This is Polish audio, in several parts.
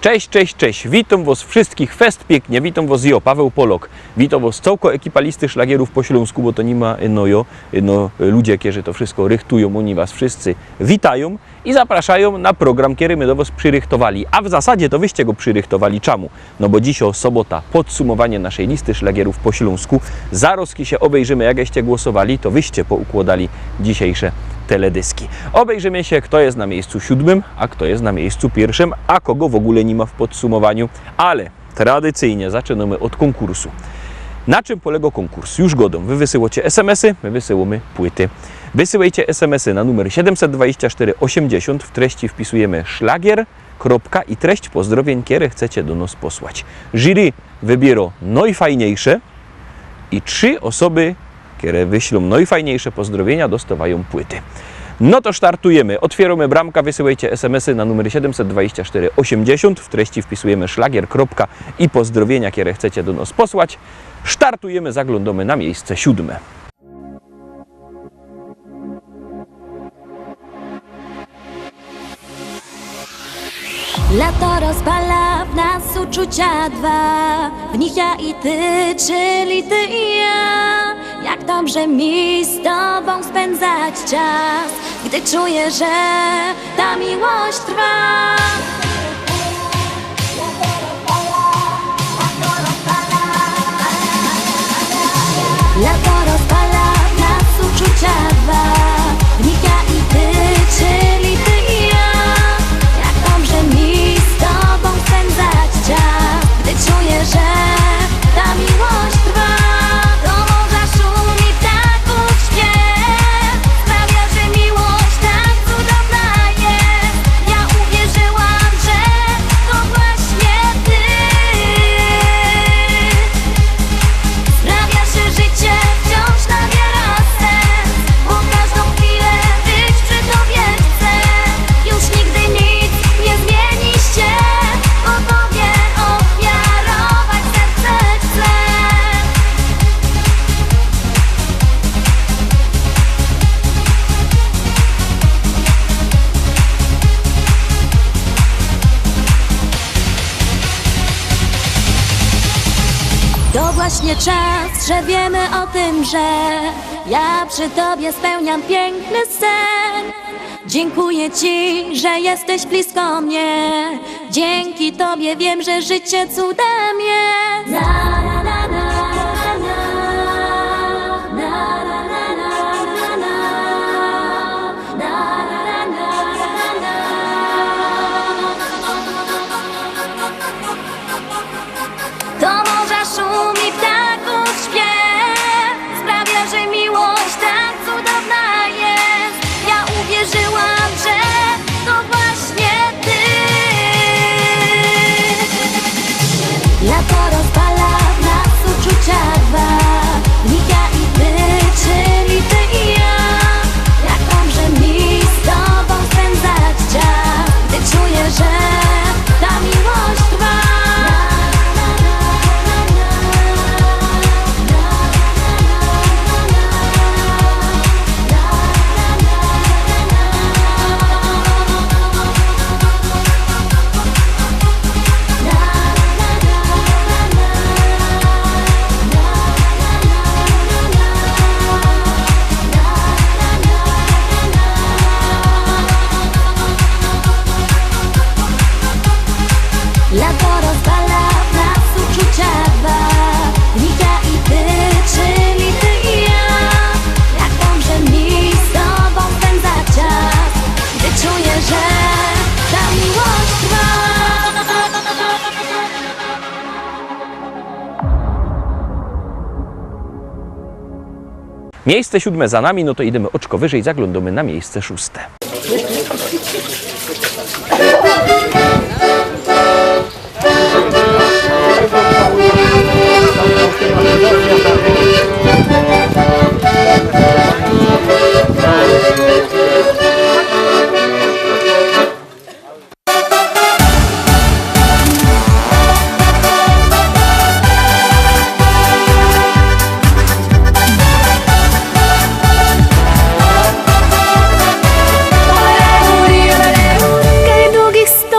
Cześć, cześć, cześć. Witam was wszystkich fest pięknie. Witam was ja, Paweł Polok. Witam was całko ekipa listy szlagierów po śląsku, bo to nie ma ludzie, którzy to wszystko rychtują, oni was wszyscy witają i zapraszają na program, który my do was przyrychtowali. A w zasadzie to wyście go przyrychtowali. Czemu? No bo dzisiaj sobota, podsumowanie naszej listy szlagierów po śląsku. Zaraz się obejrzymy, jakście głosowali, to wyście poukładali dzisiejsze teledyski. Obejrzymy się, kto jest na miejscu 7, a kto jest na miejscu 1, a kogo w ogóle nie ma w podsumowaniu, ale tradycyjnie zaczynamy od konkursu. Na czym polega konkurs? Już godą. Wy wysyłacie SMS-y, my wysyłamy płyty. Wysyłajcie SMS-y na numer 72480, w treści wpisujemy szlagier, kropka i treść pozdrowień, które chcecie do nas posłać. Jury wybiera najfajniejsze i 3 osoby, które wyślą najfajniejsze pozdrowienia, dostawają płyty. No to startujemy. Otwieramy bramka, wysyłajcie SMS-y na numer 72480. W treści wpisujemy szlagier, kropka i pozdrowienia, które chcecie do nas posłać. Startujemy, zaglądamy na miejsce 7. Lato rozpala w nas uczucia dwa, w nich ja i ty, czyli ty i ja. Jak dobrze mi z tobą spędzać czas, gdy czuję, że ta miłość trwa. Lato rozpala w nas uczucia dwa, w nich ja i ty, czyli ty i ja. Jak dobrze mi z tobą spędzać czas, gdy czuję, że ta miłość trwa. Do morza szumi ptaków śpiew, sprawia, że miłość tak cudowna jest. Ja uwierzyłam, że to właśnie ty. Sprawia, że życie wciąż nabiera sens, bo każdą chwilę być przy tobie chcę. Już nigdy nic nie zmieni się, bo tobie ofiarować serce chcę. To właśnie czas, że wiemy o tym, że ja przy tobie spełniam piękny sen. Dziękuję ci, że jesteś blisko mnie. Dzięki tobie wiem, że życie cudem jest. Na, na, na, na, na, na, na, na, na, na, na, na, na. Do morza szumi ptaków śpiew, sprawia, że miłość tak cudowna jest. Ja uwierzyłam, że to właśnie ty. Lato rozpala w nas uczucia dwa, w nich ja i ty, czyli ty i ja. Jak dobrze mi z tobą spędzać czas, gdy czuję, że ta miłość trwa. Lato rozpala w nas uczucia dwa, w nich ja i ty, czyli ty i ja. Jak dobrze mi z tobą spędzać czas, gdy czuję, że ta miłość trwa. Miejsce 7 za nami, no to idziemy oczko wyżej, zaglądamy na miejsce 6. Kaj długich 100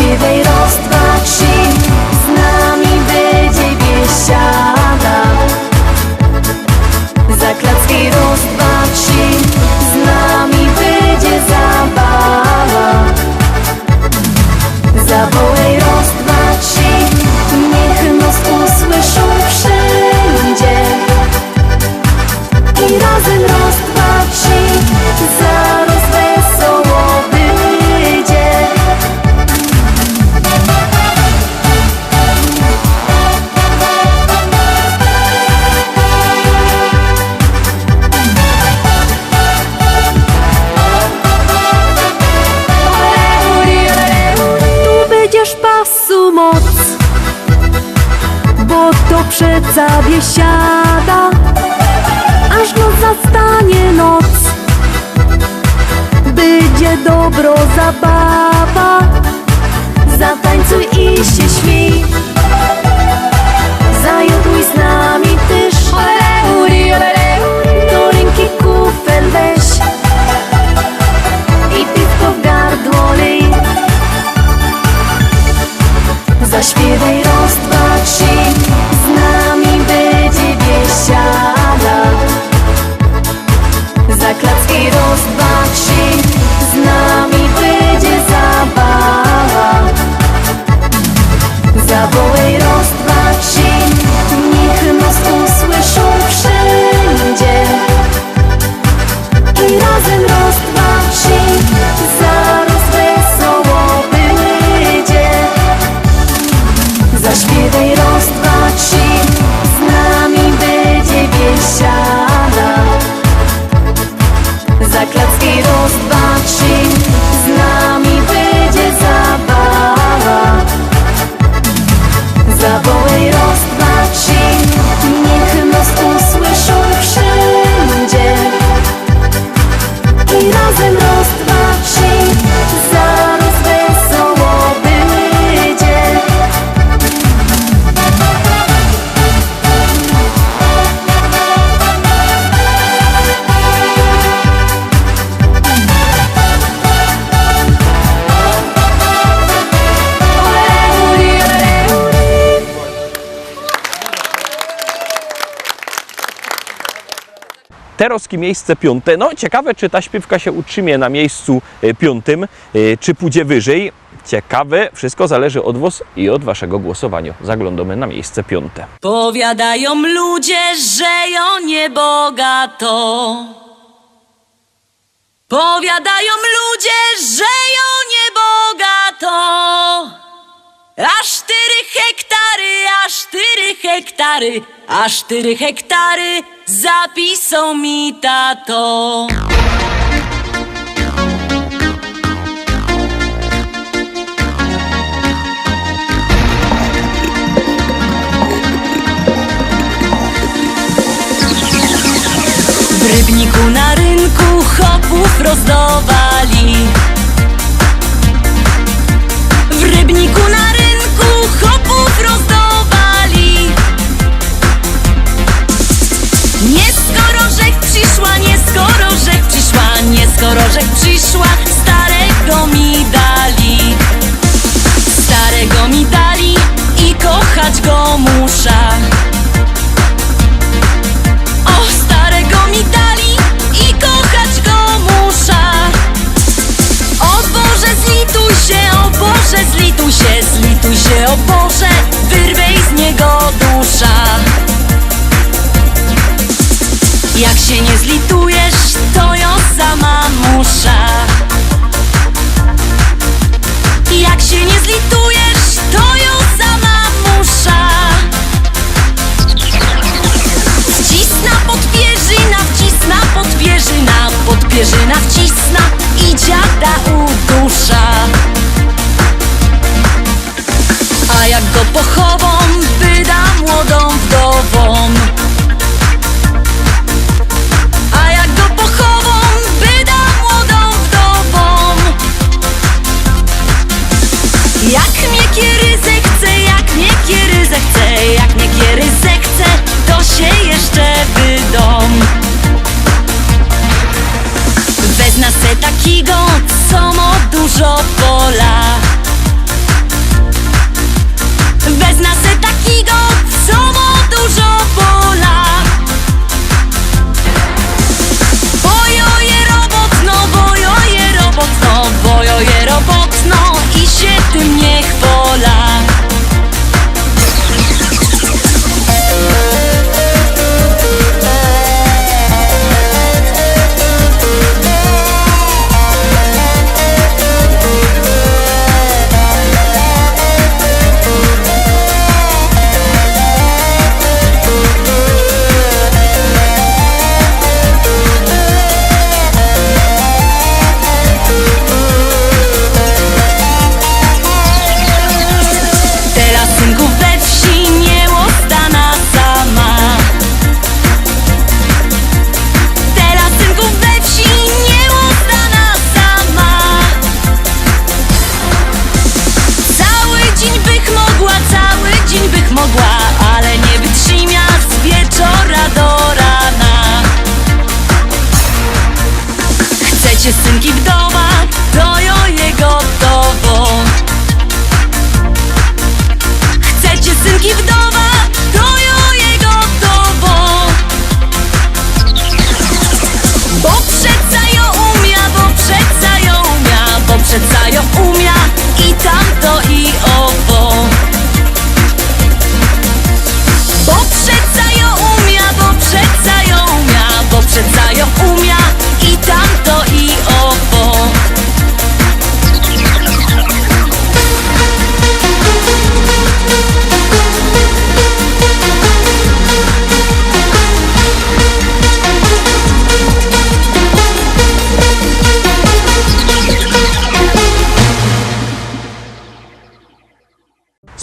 Zaśpiewaj raz, dwa, trzy, z nami będzie biesiada. Zaklacki raz, dwa, trzy, z nami będzie zabawa. Zawołaj raz, dwa, trzy, niech nas usłyszą wszędzie. I razem raz, dwa, trzy, zaraz wesoło będzie. Tu będziesz pasu moc, bo to przeca biesiada, aż noc zastanie noc. Będzie dobro zabawa, zatańcuj i się śmiej. Zajoduj z nami też, do ręki kufel weź i piwko w gardło lej. Zaśpiewaj raz, dwa, trzy, z nami będzie biesiada. Zaklacki raz, dwa, trzy, z nami będzie zabawa. Zawołaj raz, dwa, trzy, niech nas usłyszą wszędzie. I razem raz, dwa, trzy, zaraz wesoło będzie. Zaśpiewaj raz, dwa, trzy, z nami będzie biesiada. Zaklacki raz, dwa, trzy, z nami będzie zabawa. Zawołaj raz, dwa, trzy, niech nas usłyszą wszędzie. I razem raz, dwa, trzy, zaraz wesoło będzie. Teroski miejsce piąte. No ciekawe, czy ta śpiewka się utrzymie na miejscu piątym, czy pójdzie wyżej. Ciekawe, wszystko zależy od was i od waszego głosowania. Zaglądamy na miejsce piąte. Powiadają ludzie, że ją niebogato. Powiadają ludzie, że ją niebogato. Aż 4 hektary, aż 4 hektary, aż 4 hektary zapisał mi tato. W Rybniku na rynku chopów rozdawali. W Rybniku na rynku chopów rozdawali. Nie skoro rzek przyszła, nie skoro rzek przyszła, nie skoro rzek przyszła, starego mi dali. Starego mi dali i kochać go muszę. O, starego mi dali i kochać go muszę. O Boże, zlituj się, o Boże, zlituj się, zlituj się, o Boże, wyrwej z niego dusza. Jak się nie zlitujesz, to ją sama muszę. Jak się nie zlitujesz, to ją sama muszę. Wcisna podpierzyna, wcisna podpierzyna, podpierzyna wcisna i dziada udusza. A jak go pochową, wyda młodą wdową. A jak go pochową, wyda młodą wdową. Jak mnie kiery zechce, jak mnie kiery zechce, jak mnie kiery zechce, to się jeszcze wydom. Wezna se takiego, co ma dużo pola.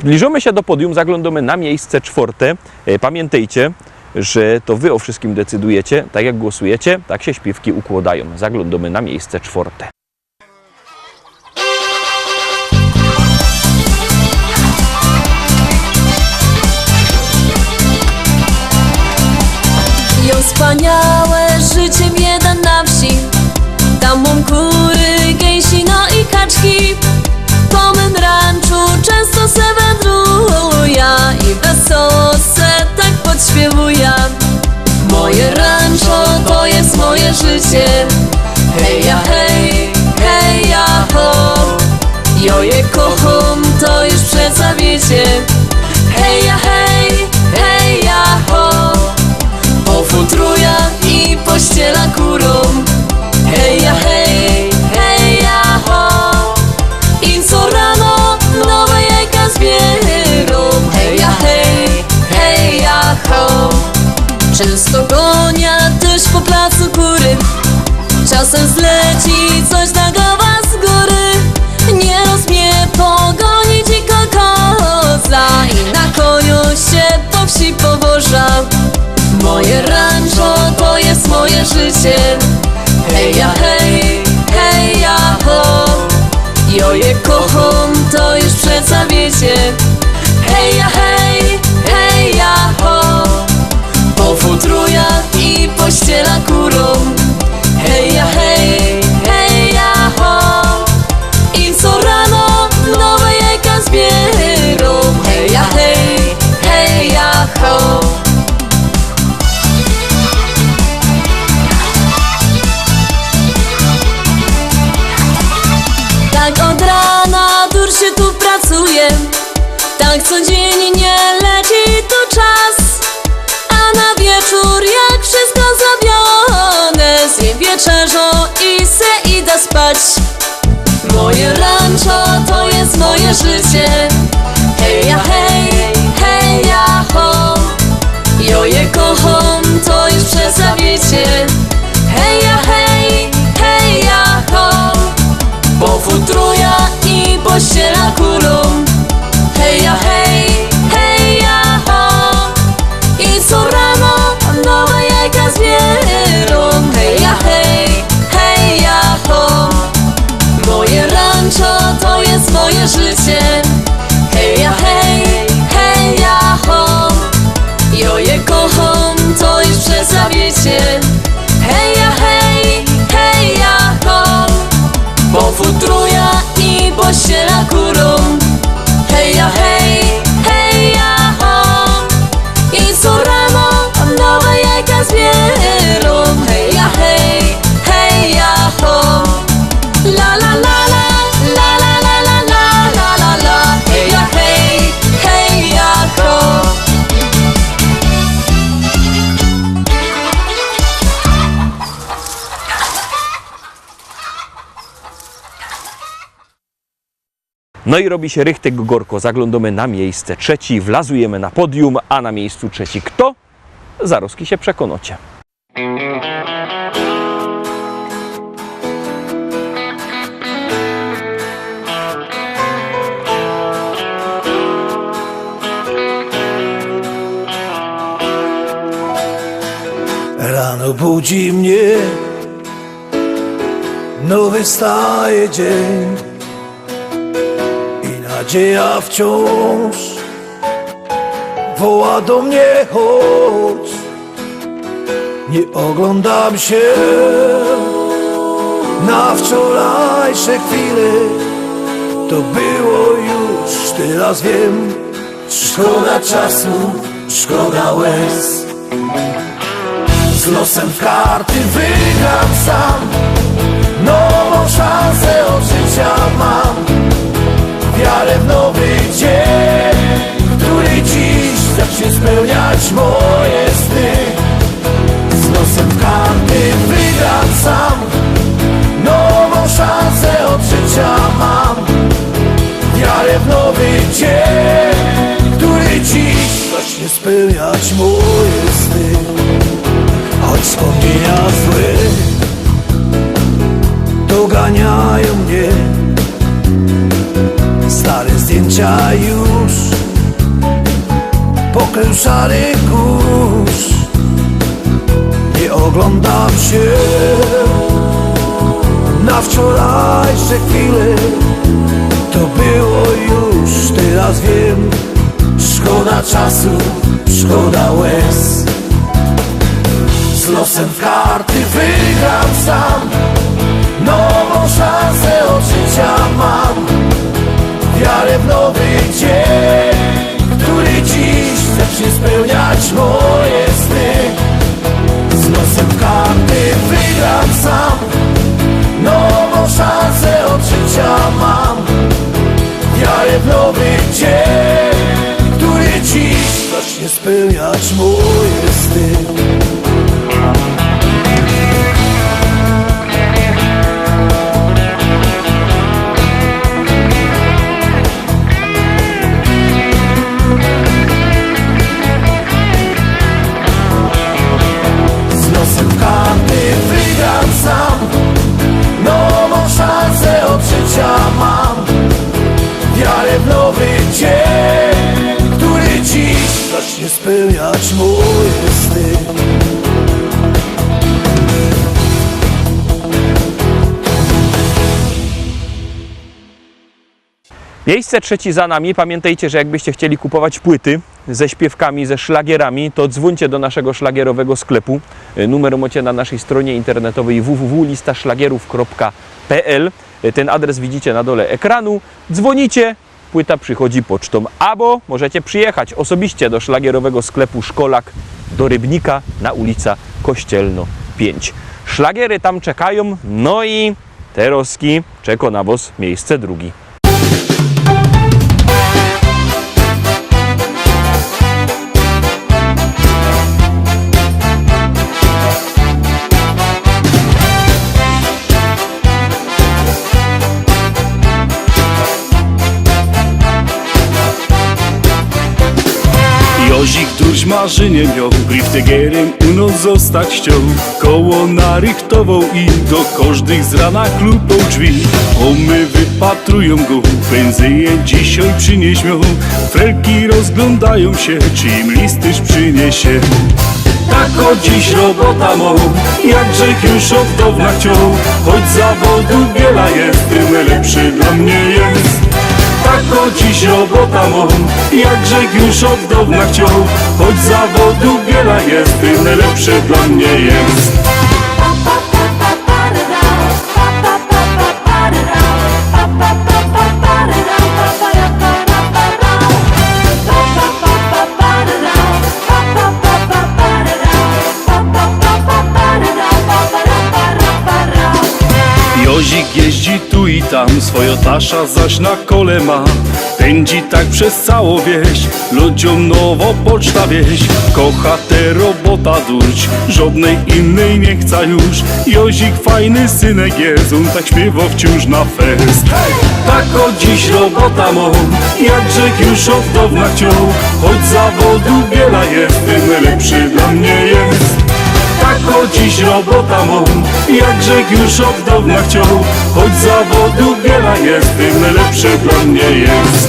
Zbliżamy się do podium, zaglądamy na miejsce 4. Pamiętajcie, że to wy o wszystkim decydujecie. Tak jak głosujecie, tak się śpiewki układają. Zaglądamy na miejsce 4. Jo wspaniałe życie bieda na wsi. Tam mam kury, gęsi, no i kaczki. Po mym ranczu często se wędruję i wesoło se tak podśpiewuję. Moje rancho to jest moje życie. Hej ja hej, hej ja ho. Jo je kocham, to już przeca wiecie. Hej ja hej, hej ja ho. Pofutruja i pościela kurą. Hej ja hej, hej ja ho. I co rano nowe jajka zbierą. Hej ja hej, hej ja ho. Często gonia też po placu kury. Czasem zleci coś na głowa z góry. Nieraz mnie pogoni dziko koza i na koniu się po wsi powoża. Moje rancho to jest moje życie. Hej ja hej, hej ja ho. Jo je kocham, to już przeca wiecie. Hej ja hej, hej ja ho. Pofutruja i pościela kurą. Hej ja hej, hej ja ho. I co rano nowe jajka zbierą. Hej ja hej, hej ja ho. Tak od rana dur się tu pracuje. Tak codziennie leci tu czas. A na wieczór jak wszystko zrobione, zjem wieczerzą i se idę spać. Moje rancho to jest moje życie. Hej ja hej, hej ja ho. Jo je kocham, to już przeca wiecie. Hej ja hej, hej ja ho. Pofutruja i pościela kurą. Hej ja hej, hej ja ho. I co rano nowe jajka zbierą. Hej ja hej, hej ja ho. Moje rancho to jest moje życie. Hej ja hej, hej ja ho. Jo je kocham, to już przeca wiecie. Hej ja hej, hej ja ho. Pofutruja i pościela kurą. Hej ja hej, hej ja ho. I co rano nowe jajka zbierą. Hej ja hej, hej ja ho. La la la la, la la la la la la la la. Hej ja hej, hej ja ho. No i robi się rychtek gorko. Zaglądamy na miejsce 3, wlazujemy na podium, a na miejscu 3 kto? Zaroski się przekonacie. Rano budzi mnie nowy staje dzień i nadzieja wciąż woła do mnie chodź. Nie oglądam się na wczorajsze chwile, to było już, teraz wiem. Szkoda czasu, szkoda łez. Z losem w karty wygram sam. Nową szansę od życia mam. Wiarę w nowy dzień, który dziś zacznie spełniać moje sny. Z losem w karty wygram sam. Nową szansę od życia mam. Wiarę w nowy dzień, który dziś zacznie spełniać moje sny. Choć wspomnienia złe doganiają mnie, stare zdjęcia już okrył szary kurz. Nie oglądam się na wczorajsze chwile. To było już, teraz wiem. Szkoda czasu, szkoda łez. Z losem w karty wygram sam. Nową szansę od życia mam. Wiarę w nowy dzień, który dziś zacznie spełniać moje sny. Z losem w karty wygram sam. Nową szansę od życia mam. Wiarę w nowy dzień, który dziś zacznie spełniać moje sny. Z losem karty wygram sam. Nową szansę od życia mam. Wiarę w nowy dzień, który dziś zacznie spełniać moje sny. Miejsce trzecie za nami. Pamiętajcie, że jakbyście chcieli kupować płyty ze śpiewkami, ze szlagierami, to dzwońcie do naszego szlagierowego sklepu. Numer macie na naszej stronie internetowej www.listaszlagierów.pl. Ten adres widzicie na dole ekranu. Dzwonicie, płyta przychodzi pocztą. Albo możecie przyjechać osobiście do szlagierowego sklepu Szkolak do Rybnika na ulica Kościelno 5. Szlagiery tam czekają, no i teroski czeka na was miejsce drugie. Jozik tuż marzenie miał, driftegerem u nos zostać chciał. Koło narychtował i do każdych z rana klupał drzwi. Omy wypatrują go, pędzyje dzisiaj przynieś miał. Frelki rozglądają się, czy im listyż przyniesie. Tak o dziś robota mą, jakże już od dawna chciał. Choć zawodu wiele jest, tym lepszy dla mnie jest. Tak o dziś robota mą, jakże już od dawna chciał. Choć zawodu wiele jest, tym lepszy dla mnie jest. Jozik jeździ tu i tam, swoją tasza zaś na kole ma. Pędzi tak przez całą wieś, ludziom nowo poczta wieś. Kocha tę robota durć, żadnej innej nie chce już. Jozik fajny synek jest, on tak śpiewa wciąż na fest. Tak o dziś robota mą, jakże już od dawna chciał. Choć zawodu wiele jest, tym lepszy dla mnie jest. Tak o dziś robota mą, jakże już od dawna chciał. Choć zawodu wiele jest, tym lepszy dla mnie jest.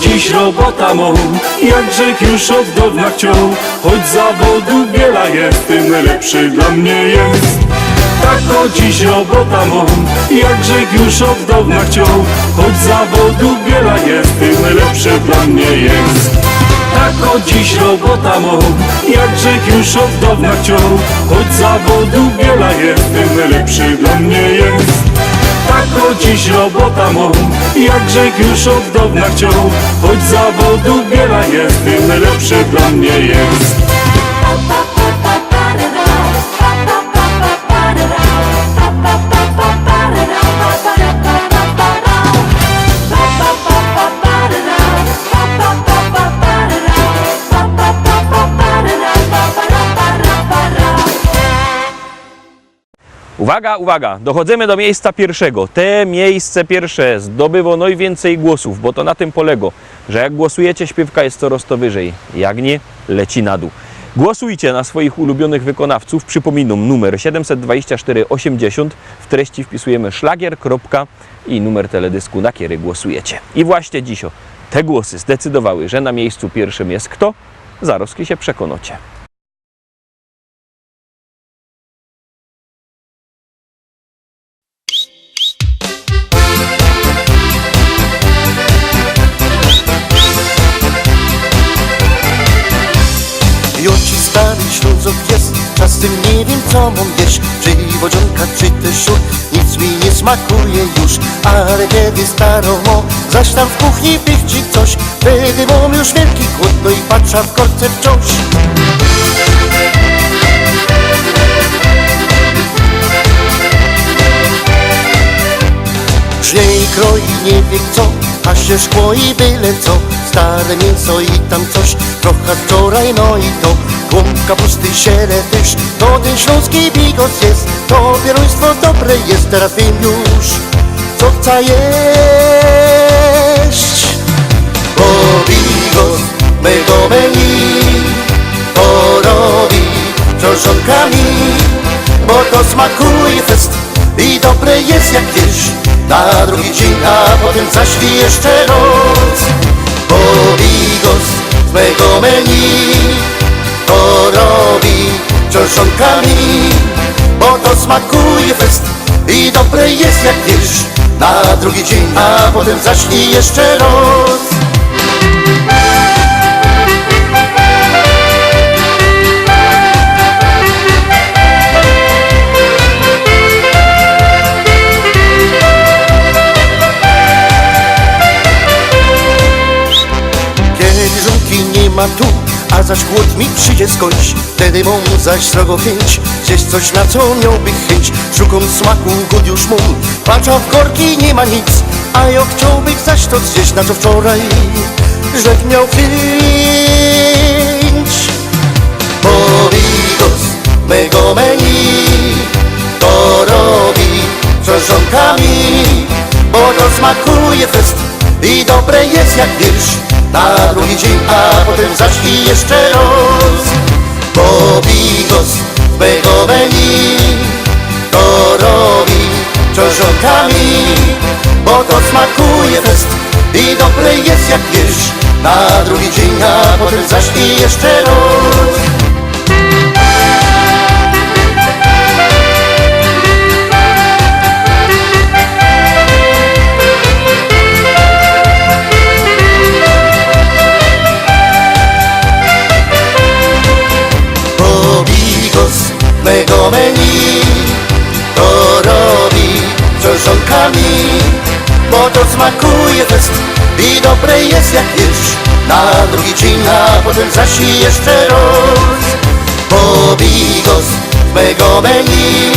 Dziś robota mą, jakże już od dawna chciał. Choć zawodu wiele jest, tym lepszy dla mnie jest. Tak o dziś robota mą, jakże już od dawna chciał. Choć zawodu wiele jest, tym lepszy dla mnie jest. Tak o dziś robota mą, jakże już od dawna chciał. Choć zawodu wiele jest, tym lepszy dla mnie jest. Tak o dziś robota mą, jakże już od dawna chciał. Choć zawodu wiele jest, tym lepszy dla mnie jest. Uwaga, uwaga, dochodzimy do miejsca pierwszego. Te miejsce pierwsze zdobyło najwięcej głosów, bo to na tym polega. że jak głosujecie, śpiewka jest coraz to wyżej, jak nie, leci na dół. Głosujcie na swoich ulubionych wykonawców. Przypominam, numer 724 80. W treści wpisujemy szlagier, i numer teledysku, na który głosujecie. I właśnie dziś te głosy zdecydowały, że na miejscu pierwszym jest kto? Zaraz się przekonacie. Już ci stary Ślązok jest, czasem nie wiem co mam jeść. Czy wodzionka, czy też szur, nic mi nie smakuje już. Ale kiedy starą mo, zaś tam w kuchni pichci coś, wtedy mam już wielki głód, no i patrzę w korce wciąż. Żnie i kroi nie wie co, a się szkło i byle co. Stare mięso i tam coś, trochę wczoraj no i to. Głąbka, pusty sieletysz, to ten śląski bigos jest. To pieruństwo dobre jest, teraz wiem już, co chcę jeść. Bo bigos mego menu to robi książonkami, bo to smakuje fest i dobre jest jak wiesz. Na drugi dzień, a potem zaś i jeszcze noc. Bo bigos z mego menu to robi książonkami, bo to smakuje fest i dobre jest jak wiesz. Na drugi dzień, a potem zaś i jeszcze noc. Ma tu, a zaś głód mi przyjdzie skądś. Wtedy mam zaś srogo chęć zjeść coś, na co miałbym chęć. Szukam smaku, głód już mam, patrzę w korki, nie ma nic. A ja chciałbym zaś to zjeść, na co wczoraj żech miał chęć. Bo bigos mego menu to robi książonkami, bo to smakuje fest i dobre jest jak wiesz. Na drugi dzień, a potem zaś i jeszcze raz. Bo bigos mego menu to robi książonkami, bo to smakuje fest i dobre jest jak wiesz. Na drugi dzień, a potem zaś i jeszcze raz. Mego menu to robi książonkami, bo to smakuje fest i dobre jest jak wiesz. Na drugi dzień, a potem zaś i jeszcze raz. Bo bigos mego menu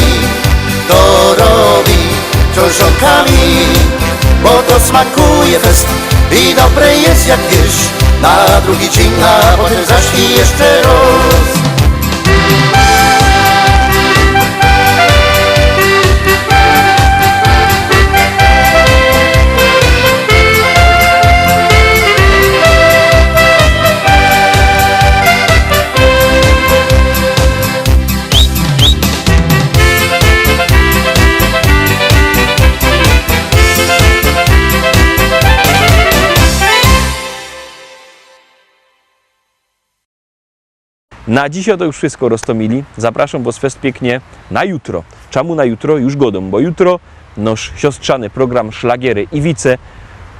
to robi książonkami, bo to smakuje fest i dobre jest jak wiesz. Na drugi dzień, a potem zaś i jeszcze raz. Na dziś to już wszystko, Rostomili. Zapraszam Was fest pięknie na jutro. Czemu na jutro? Już godą, bo jutro nasz siostrzany program Szlagiery i Wice.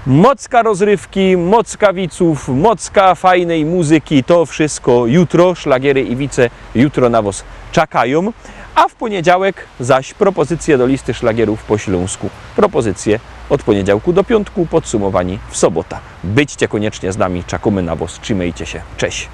Mocka rozrywki, mocka wiców, mocka fajnej muzyki. To wszystko jutro. Szlagiery i Wice jutro na Was czekają. A w poniedziałek zaś propozycje do listy szlagierów po śląsku. Propozycje od poniedziałku do piątku, podsumowani w sobota. Byćcie koniecznie z nami, czekamy na Was, trzymajcie się. Cześć!